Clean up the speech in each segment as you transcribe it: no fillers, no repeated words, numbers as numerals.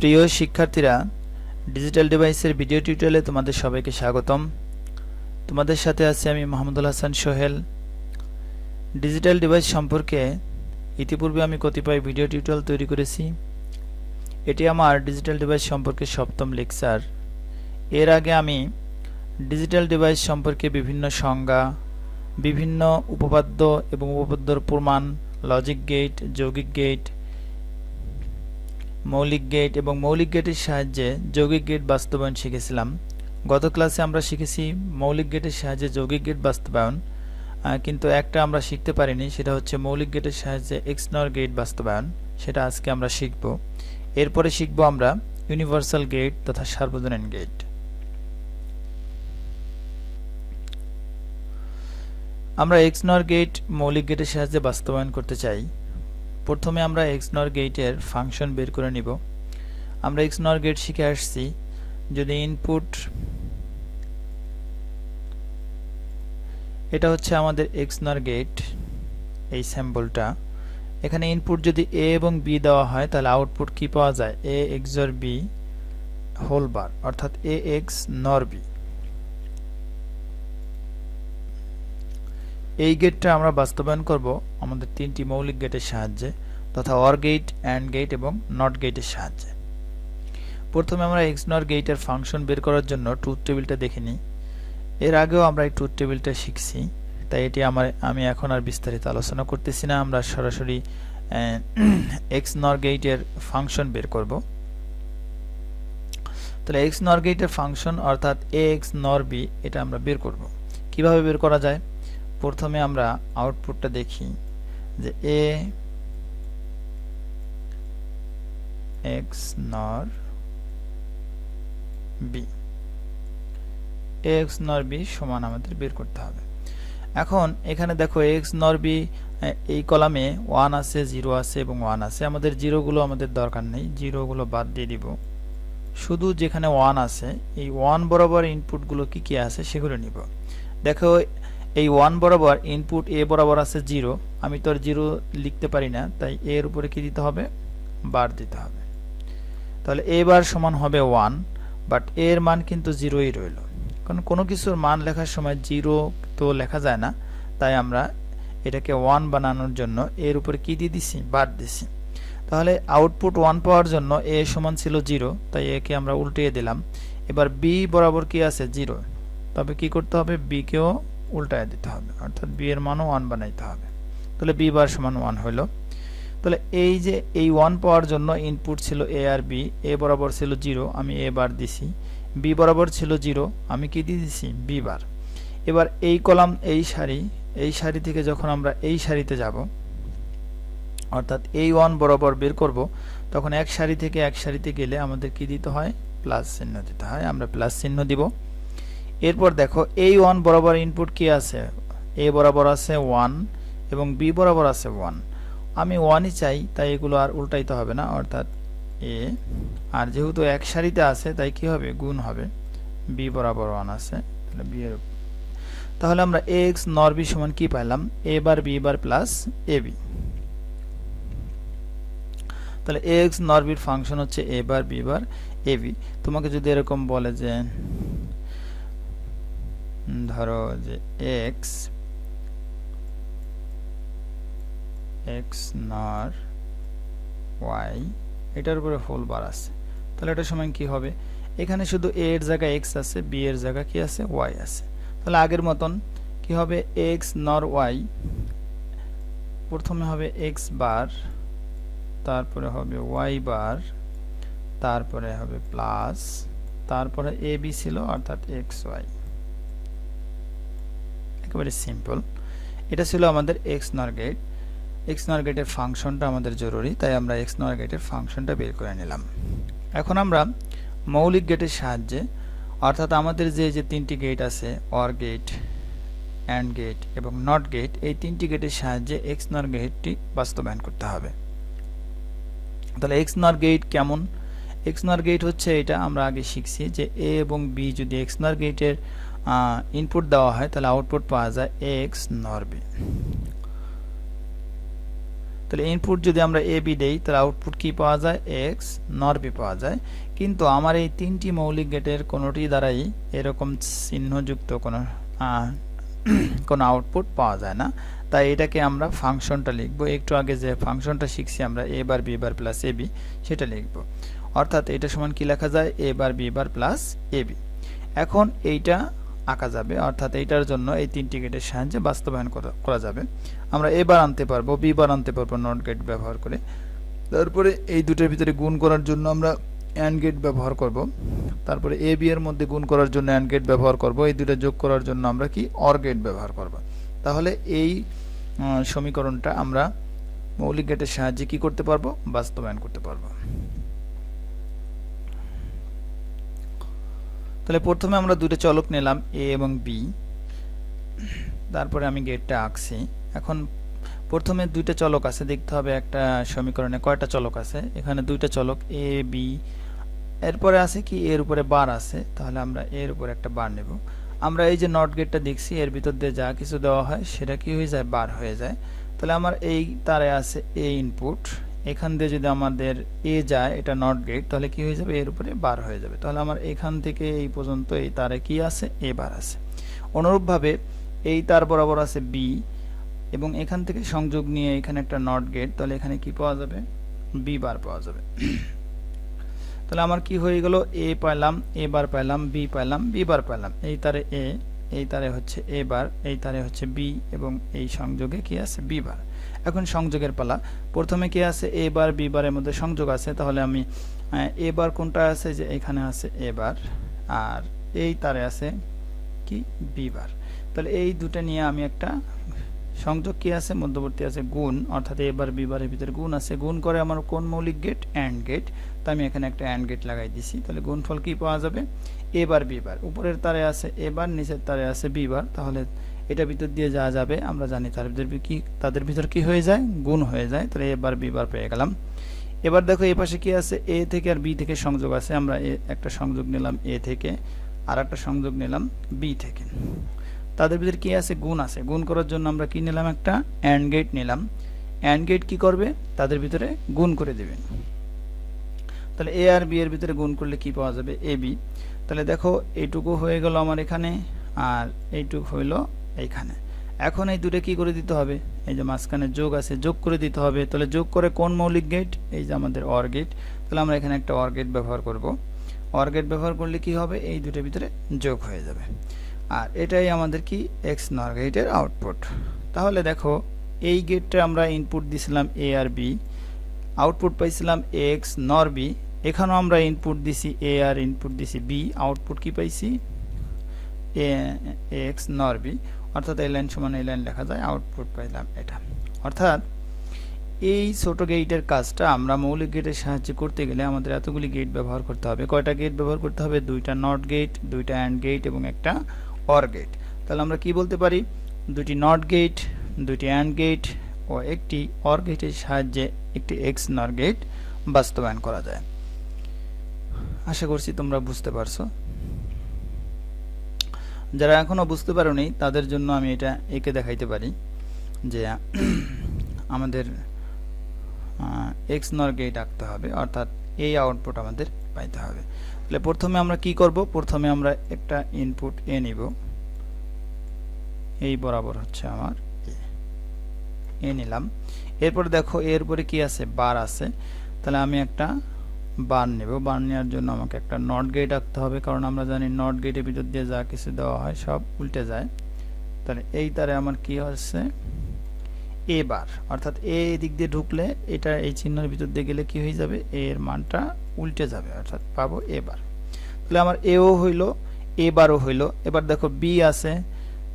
প্রিয় শিক্ষার্থীরা, ডিজিটাল ডিভাইসের ভিডিও টিউটোরিয়ালে তোমাদের সবাইকে স্বাগতম। তোমাদের সাথে আছি আমি মোহাম্মদুল হাসান সোহেল। ডিজিটাল ডিভাইস সম্পর্কে ইতিপূর্বে আমি কতিপয় ভিডিও টিউটোরিয়াল তৈরি করেছি। এটি আমার ডিজিটাল ডিভাইস সম্পর্কে সপ্তম লেকচার। এর আগে আমি ডিজিটাল ডিভাইস সম্পর্কে বিভিন্ন সংজ্ঞা, বিভিন্ন উপপাদ্য এবং উপপাদ্যর প্রমাণ, লজিক গেট, যৌগিক গেট, মৌলিক গেট এবং মৌলিক গেটের সাহায্যে যৌগিক গেট বাস্তবায়ন শিখেছিলাম। গত ক্লাসে আমরা শিখেছি মৌলিক গেটের সাহায্যে যৌগিক গেট বাস্তবায়ন, কিন্তু একটা আমরা শিখতে পারিনি, সেটা হচ্ছে মৌলিক গেটের সাহায্যে XNOR গেট বাস্তবায়ন। সেটা আজকে আমরা শিখব। এরপরে শিখব আমরা ইউনিভার্সাল গেট তথা সার্বজনীন গেট। আমরা XNOR গেট মৌলিক গেটের সাহায্যে বাস্তবায়ন করতে চাই। প্রথমে আমরা XNOR গেটের ফাংশন বের করে নিব। আমরা XNOR গেট শিখে আসছি, যদি ইনপুট, এটা হচ্ছে আমাদের XNOR গেট, এই স্যাম্পলটা। এখানে ইনপুট যদি A এবং B দেওয়া হয় তাহলে আউটপুট কি পাওয়া যায়? A XOR B whole bar, অর্থাৎ A XNOR B। এই গেটটা আমরা বাস্তবায়ন করব আমাদের তিনটি মৌলিক গেটের সাহায্যে, তথা OR গেট, AND গেট এবং NOT গেটের সাহায্যে। প্রথমে আমরা XNOR গেটের ফাংশন বের করার জন্য ট্রুথ টেবিলটা দেখে নিই। এর আগেও আমরা এই ট্রুথ টেবিলটা শিখছি, তাই এটি আমি এখন আর বিস্তারিত আলোচনা করতেছি না। আমরা সরাসরি XNOR গেটের ফাংশন বের করব। তাহলে XNOR গেটের ফাংশন অর্থাৎ A XNOR B এটা আমরা বের করব। কিভাবে বের করা যায়? প্রথমে আমরা আউটপুটটা দেখি যে A XNOR B, A XNOR B সমান আমাদের বের করতে হবে। এখন এখানে দেখো A XNOR B, এই কলামে 1 আছে, 0 আছে এবং 1 আছে। আমাদের জিরোগুলো আমাদের দরকার নেই, জিরোগুলো বাদ দিয়ে দিব। শুধু যেখানে 1 আছে, এই 1 বরাবর ইনপুটগুলো কি কি আছে সেগুলো নিব। দেখো এই 1 বরাবর ইনপুট A বরাবর আছে 0, আমি তো আর 0 লিখতে পারি না, তাই A এর উপরে কি দিতে হবে? বার দিতে হবে। তাহলে A বার সমান হবে 1, বাট A এর মান কিন্তু 0ই রইল, কারণ কোনো কিছুর মান লেখার সময় 0 তো লেখা যায় না, তাই আমরা এটাকে 1 বানানোর জন্য এর উপরে কি দিয়ে দিছি? বার দিছি। তাহলে আউটপুট 1 পাওয়ার জন্য A সমান ছিল 0, তাই একে আমরা উল্টিয়ে দিলাম। এবার B বরাবর কি আছে? 0, তবে কি করতে হবে? B কেও উল্টায় দিতে হবে, অর্থাৎ B এর মানও 1 বানাইতে হবে। তাহলে B বার সমান 1 হলো। তাহলে এই যে এই 1 পাওয়ার জন্য ইনপুট ছিল A আর B, A বরাবর ছিল 0, আমি A বার দিছি। B বরাবর ছিল 0, আমি কি দিয়ে দিছি? B বার। এবার এই কলাম, এই সারি থেকে যখন আমরা এই সারিতে যাব, অর্থাৎ এই 1 বরাবর বের করব, তখন এক সারি থেকে এক সারিতে গেলে আমাদের কি দিতে হয়? প্লাস চিহ্ন দিতে হয়। আমরা প্লাস চিহ্ন দিব। এরপর দেখো এই 1 বরাবর ইনপুট কি আছে? A বরাবর আছে 1 এবং B বরাবর আছে 1। আমি 1ই চাই, তাই এগুলো আর উল্টাইতে হবে না, অর্থাৎ A, আর যেহেতু এক সারিতে আছে তাই কি হবে? গুণ হবে। B বরাবর 1 আছে, তাহলে B এর, তাহলে আমরা A XNOR B সমান কি পাইলাম? A bar B bar plus AB। তাহলে A XNOR B এর ফাংশন হচ্ছে A bar B bar AB। তোমাকে যদি এরকম বলে যে ধরো যে X XNOR Y, এটার উপরে হোল বার আছে, তাহলে এটার সমান কি হবে? এখানে শুধু A এর জায়গায় X আছে, B এর জায়গায় কি আছে? Y আছে। তাহলে আগের মতন কি হবে? XNOR Y, প্রথমে হবে X বার, তারপরে হবে Y বার, তারপরে হবে প্লাস, তারপরে AB ছিল অর্থাৎ XY। একেবারে সিম্পল। এটা ছিল আমাদের XNOR গেট। XNOR গেটের ফাংশনটা আমাদের জরুরি, তাই আমরা XNOR গেটের ফাংশনটা বের করে নিলাম। এখন আমরা মৌলিক গেটের সাহায্যে, অর্থাৎ আমাদের যে তিনটি গেট আছে, OR গেট, AND গেট এবং NOT গেট, এই তিনটি গেটের সাহায্যে XNOR গেটটি বাস্তবায়ন করতে হবে। তাহলে XNOR গেট কেমন? XNOR গেট হচ্ছে এটা, আমরা আগে শিখছি যে A এবং B যদি XNOR গেটের ইনপুট দেওয়া হয় তাহলে আউটপুট পাওয়া যায় A XNOR B। তাহলে ইনপুট যদি আমরা এ বি দেই তাহলে আউটপুট কি পাওয়া যায়, এক্স নর বি পাওয়া যায়। কিন্তু আমার এই তিনটি মৌলিক গেটের কোনোটি দ্বারাই এরকম চিহ্নযুক্ত কোনো আউটপুট পাওয়া যায় না। তাই এটাকে আমরা ফাংশনটা লিখব, একটু আগে যে ফাংশনটা শিখছি আমরা এ বার B bar plus A B, সেটা লিখব। অর্থাৎ এটা সমান কি লেখা যায়, এ বার B bar plus A B. এখন এইটা আঁকা যাবে, অর্থাৎ এইটার জন্য এই তিনটি গেটের সাহায্যে বাস্তবায়ন করা যাবে। আমরা এ বার আনতে পারবো, বি বার আনতে পারবো নট গেট ব্যবহার করে। তারপরে এই দুটোর ভিতরে গুণ করার জন্য আমরা অ্যান্ড গেট ব্যবহার করব। তারপরে এ বি এর মধ্যে গুণ করার জন্য অ্যান্ড গেট ব্যবহার করব। এই দুটো যোগ করার জন্য আমরা কি অর গেট ব্যবহার করব। তাহলে এই সমীকরণটা আমরা মৌলিক গেটের সাহায্যে কি করতে পারবো, বাস্তবায়ন করতে পারবো। তাহলে প্রথমে আমরা দুটো চলক নিলাম এ এবং বি, তারপরে আমি গেটটা আঁকছি। এখন প্রথমে দুইটা চলক আছে, দেখতে হবে একটা সমীকরণে কয়টা চলক আছে। এখানে দুইটা চলক এ বি, এরপরে আছে কি এর উপরে বার আছে, তাহলে আমরা এর উপরে একটা বার নেব। আমরা এই যে নট গেটটা দেখছি এর ভিতর দিয়ে যা কিছু দেওয়া হয় সেটা কি হয়ে যায়, বার হয়ে যায়। তাহলে আমার এই তারে আছে এ ইনপুট, এখান দিয়ে যদি আমাদের এ যায়, এটা নট গেট, তাহলে কি হয়ে যাবে, এর উপরে বার হয়ে যাবে। তাহলে আমার এখান থেকে এই পর্যন্ত এই তারে কি আছে, এ বার আছে। অনুরূপভাবে এই তার বরাবর আছে বি, এবং এখান থেকে সংযোগ নিয়ে এখানে একটা নট গেট, তাহলে এখানে কি পাওয়া যাবে, বি বার পাওয়া যাবে। তাহলে আমার কি হয়ে গেল, এ পাইলাম, এ বার পাইলাম, বি পাইলাম, বি বার পাইলাম। এই তারে এ, এই তারে হচ্ছে এ বার, এই তারে হচ্ছে বি, এবং এই সংযোগে কি আছে, বি বার। এখন সংযোগের পালা। প্রথমে কি আছে, এ বার বি বারের মধ্যে সংযোগ আছে, তাহলে আমি এ বার কোনটা আছে, যে এখানে আছে এ বার, আর এই তারে আছে কি, বি বার। তাহলে এই দুটো নিয়ে আমি একটা সংযোগ কি আছে, মধ্যবর্তী আছে গুণ, অর্থাৎ এ বার বি বারের ভিতরে গুণ আছে। গুণ করে আমার কোন মৌলিক গেট, অ্যান্ড গেট। তো আমি এখানে একটা অ্যান্ড গেট লাগাই দিছি। তাহলে গুণফল কি পাওয়া যাবে, এ বার বি বার। উপরের তারে আছে এ বার, নিচের তারে আছে বি বার। তাহলে এটা ভিতর দিয়ে যা যাবে আমরা জানি তাদের ভিতর কি হয়ে যায়, গুণ হয়ে যায়। তাহলে এ বার বি বার পেয়ে গেলাম। এবার দেখো এই পাশে কি আছে, এ থেকে আর বি থেকে সংযোগ আছে। আমরা একটা সংযোগ নিলাম এ থেকে, আর একটা সংযোগ নিলাম বি থেকে। তাদের ভিতরে কি আছে, গুণ আছে। গুণ করার জন্য আমরা কি নিলাম, একটা অ্যান্ড গেট নিলাম। অ্যান্ড গেট কি করবে, তাদের ভিতরে গুণ করে দেবে। তাহলে এ আর বি এর ভিতরে গুণ করলে কি পাওয়া যাবে, এ বি। তাহলে দেখো এইটুকু হয়ে গেল আমার এখানে, আর এইটুকু হইল এইখানে। এখন এই দুটো কি করে দিতে হবে, এই যে মাঝখানে যোগ আছে, যোগ করে দিতে হবে। তাহলে যোগ করে কোন মৌলিক গেট, এই যে আমাদের অর গেট। তাহলে আমরা এখানে একটা অর গেট ব্যবহার করব। অর গেট ব্যবহার করলে কি হবে, এই দুটোর ভিতরে যোগ হয়ে যাবে। আর এটাই আমাদের কি, এক্স নর গেটের আউটপুট। তাহলে দেখো এই গেটটা আমরা ইনপুট দিছিলাম এ আর বি, আউটপুট পাইছিলাম এক্স নর বি। এখানেও আমরা ইনপুট দিছি এ আর ইনপুট দিছি বি, আউটপুট কি পাইছি, এক্স নর বি। অর্থাৎ এই লাইন সমান এই লাইন লেখা যায়, আউটপুট পাইলাম এটা। অর্থাৎ এই ছোট গেটের কাজটা আমরা মৌলিক গেটের সাহায্যে করতে গেলে আমাদের এতগুলি গেট ব্যবহার করতে হবে। কয়টা গেট ব্যবহার করতে হবে, দুইটা নট গেট, দুইটা অ্যান্ড গেট এবং একটা অর গেট। তাহলে আমরা কি বলতে পারি, দুটি নট গেট, দুটি অ্যান্ড গেট ও একটি অর গেটের সাহায্যে একটি এক্স নর গেট বাস্তবায়ন করা যায়। আশা করছি তোমরা বুঝতে পারছো। যারা এখনো বুঝতে পারোনি তাদের জন্য আমি এটা এঁকে দেখাইতে পারি, যে আমাদের এক্স নর গেট আঁকতে হবে, অর্থাৎ এই আউটপুট আমাদের পাইতে হবে। তাহলে প্রথমে আমরা কি করব, প্রথমে আমরা একটা ইনপুট এ নিব, এই বরাবর হচ্ছে আমার এ নিলাম। এরপর দেখো এর উপরে কি আছে, বার আছে। তাহলে আমি একটা বার নেব। বার নেওয়ার জন্য আমাকে একটা নট গেট আঁকতে হবে, কারণ আমরা জানি নট গেটের ভিতর দিয়ে যা কিছু দেওয়া হয় সব উল্টে যায়। তাহলে এই তারে আমার কি হচ্ছে, এ বার, অর্থাৎ এ দিক দিয়ে ঢুকলে এটা এই চিহ্নের ভিতর দিয়ে গেলে কি হয়ে যাবে, এর মানটা উল্টে যাবে, অর্থাৎ পাবো এ বার। তাহলে আমার এও হইল, এ বারও হইল। এবার দেখো বি আছে,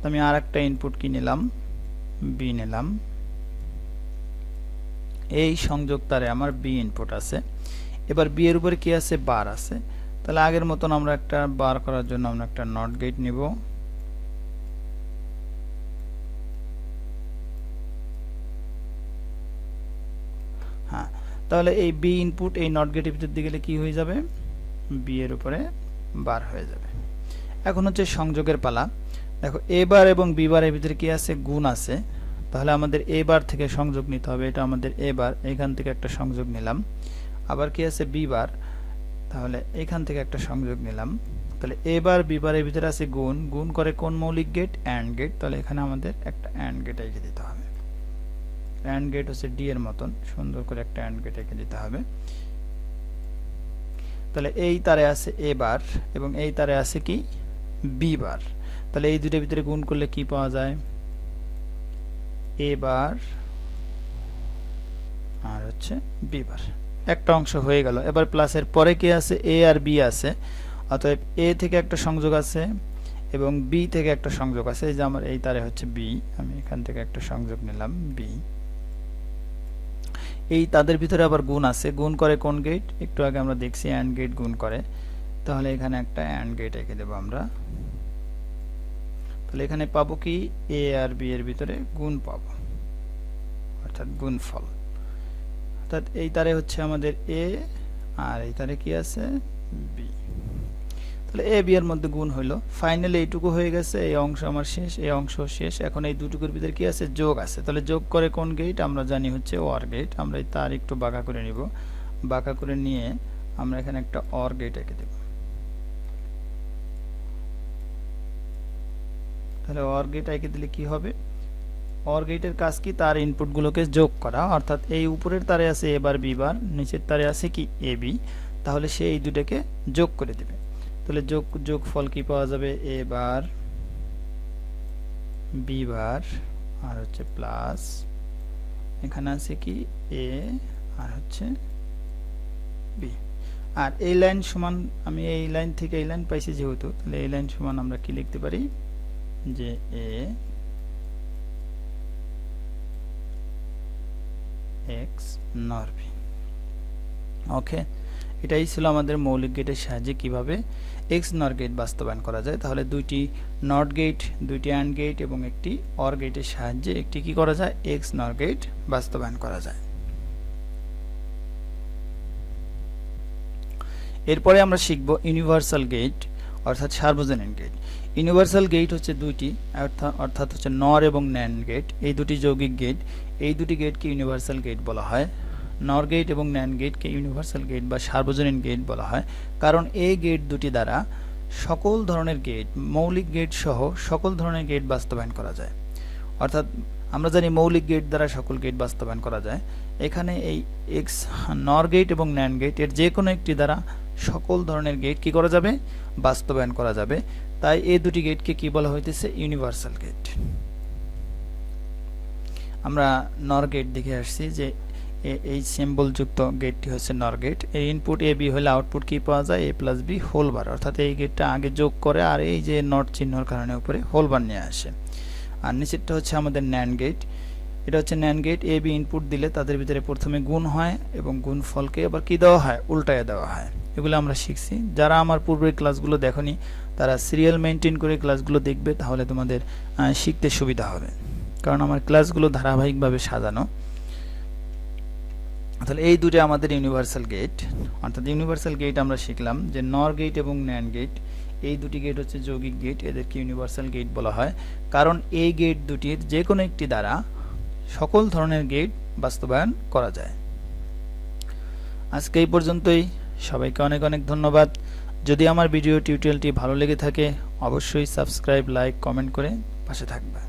আমি আর একটা ইনপুট কি নিলাম, বি নিলাম। এই সংযোগ তারে আমার বি ইনপুট আছে। এবার বি এর উপরে কি আছে, বার আছে। তাহলে আগের মতন আমরা একটা বার করার জন্য আমরা একটা নট গেট নিব। হ্যাঁ, তাহলে এই বি ইনপুট এই নট গেটের ভিতর দিয়ে গেলে কি হয়ে যাবে, বি এর উপরে বার হয়ে যাবে। এখন হচ্ছে সংযোগের পালা। দেখো এ বার এবং বি বারের ভিতরে কি আছে, গুণ আছে। তাহলে আমাদের এ বার থেকে সংযোগ নিতে হবে, এটা আমাদের এ বার, এখান থেকে একটা সংযোগ নিলাম। আবার কি আছে বি বার, তাহলে এখান থেকে একটা সংযোগ নিলাম। তাহলে এ বার বি বারের ভিতরে আছে গুণ, গুণ করে কোন মৌলিক গেট? And get. তাহলে এখানে আমাদের একটা অ্যান্ড গেট এঁকে দিতে হবে। অ্যান্ড গেট হচ্ছে ডি এর মতন সুন্দর করে একটা অ্যান্ড গেট এঁকে দিতে হবে। তাহলে এই তারে আছে এ বার এবং এই তারে আছে কি বি বার। তাহলে এই দুটোর ভিতরে গুণ করলে কি পাওয়া যায়? এ বার আর হচ্ছে বি বার, একটা অংশ হয়ে গেল। এবার প্লাসের পরে কি আছে? এ আর বি আছে, অতএব এ থেকে একটা সংযোগ আছে এবং বি থেকে একটা সংযোগ আছে। এই যে আমার এই তারে হচ্ছে বি, আমি এখান থেকে একটা সংযোগ নিলাম বি। এই তাদের ভিতরে আবার গুণ আছে, গুণ করে কোন গেট? একটু আগে আমরা দেখছি অ্যান্ড গেট গুণ করে। তাহলে এখানে একটা অ্যান্ড গেট এঁকে দেবো আমরা। তাহলে এখানে পাবো কি? এ আর বি এর ভিতরে গুণ পাবো, অর্থাৎ গুণফল। অর্থাৎ এই তারে হচ্ছে আমাদের এ আর এই তারে কি আছে? বি। তাহলে এ বি এর মধ্যে গুণ হইলো। ফাইনালি এইটুকু হয়ে গেছে, এই অংশ আমার শেষ, এই অংশ শেষ। এখন এই দুটুকুর ভিতরে কি আছে? যোগ আছে। তাহলে যোগ করে কোন গেট? আমরা জানি হচ্ছে অর গেট। আমরা এই তার একটু বাঁকা করে নিব, বাঁকা করে নিয়ে আমরা এখানে একটা অর গেট এঁকে দেব। তাহলে অর গেট এঁকে দিলে কি হবে? অর গেটের কাজ কি? তার ইনপুটগুলোকে যোগ করা, অর্থাৎ এই উপরের তারে আছে এ বার বি বার, নিচের তারে আছে কি এ বি। তাহলে সে এই দুটাকে যোগ করে দেবে। তাহলে যোগফল কি পাওয়া যাবে? এ বার বি বার আর হচ্ছে প্লাস এখানে আছে কি এ আর হচ্ছে বি। আর এই লাইন সমান, আমি এই লাইন থেকে এই লাইন পাইছি যেহেতু, তাহলে এই লাইন সমান আমরা কি লিখতে পারি? যে এ এক্স নর বি। ওকে, এটাই ছিল আমাদের মৌলিক গেটের সাহায্যে কিভাবে এক্স নর গেট বাস্তবায়ন করা যায়। তাহলে দুইটি নট গেট, দুইটি অ্যান্ড গেট এবং একটি অর গেটের সাহায্যে একটি কি করা যায়? এক্স নর গেট বাস্তবায়ন করা যায়। এরপরে আমরা শিখব ইউনিভার্সাল গেট, অর্থাৎ সার্বজনীন গেট। ইউনিভার্সাল গেট হচ্ছে দুইটি, অর্থাৎ হচ্ছে নর এবং ন্যান্ড গেট, এই দুটি যৌগিক গেট। এই দুটি গেটকে ইউনিভার্সাল গেট বলা হয়। নর গেট এবং ন্যান্ড গেটকে ইউনিভার্সাল গেট বা সার্বজনীন গেট বলা হয়, কারণ এই গেট দুটি দ্বারা সকল ধরনের গেট, মৌলিক গেট সহ সকল ধরনের গেট বাস্তবায়ন করা যায়। অর্থাৎ আমরা জানি মৌলিক গেট দ্বারা সকল গেট বাস্তবায়ন করা যায়। এখানে এই এক্স নর গেট এবং ন্যান্ড গেট এর যে কোনো একটি দ্বারা সকল ধরনের গেট কি করা যাবে? বাস্তবায়ন করা যাবে। তাই এই দুটি গেটকে কি বলা হইতেছে? Universal gate. আমরা নর গেট দেখে আসছি যে এই সিম্বল যুক্ত গেটটি হচ্ছে নর গেট। এর ইনপুট এ বি হলে আউটপুট কি পাওয়া যায়? এ প্লাস বি হোল বার। অর্থাৎ এই গেটটা আগে যোগ করে আর এই যে নট চিহ্নর কারণে উপরে হোল বার নিয়ে আসে। আর নিচেরটা হচ্ছে আমাদের ন্যান্ড গেট। এটা হচ্ছে NAND gate. A B input দিলে তাদের ভিতরে প্রথমে গুণ হয় এবং গুণ ফলকে আবার কি দেওয়া হয়? উল্টায় দেওয়া হয়। এগুলো আমরা শিখছি। যারা আমার পূর্বের ক্লাসগুলো দেখনি তারা সিরিয়াল মেনটেন করে ক্লাসগুলো দেখবে, তাহলে তোমাদের শিখতে সুবিধা হবে, কারণ আমার ক্লাসগুলো ধারাবাহিকভাবে সাজানো। তাহলে এই দুটো আমাদের ইউনিভার্সাল গেট। অর্থাৎ ইউনিভার্সাল গেট আমরা শিখলাম যে নর গেট এবং ন্যান্ড গেট, এই দুটি গেট হচ্ছে যৌগিক গেট, এদেরকে ইউনিভার্সাল গেট বলা হয়, কারণ এই গেট দুটির যে কোনো একটি দ্বারা সকল ধরনের গেট বাস্তবায়ন করা যায়। আজকে এই পর্যন্তই। সবাইকে অনেক অনেক ধন্যবাদ। যদি আমার ভিডিও টিউটোরিয়ালটি ভালো লেগে থাকে অবশ্যই সাবস্ক্রাইব, লাইক, কমেন্ট করে পাশে থাকবে।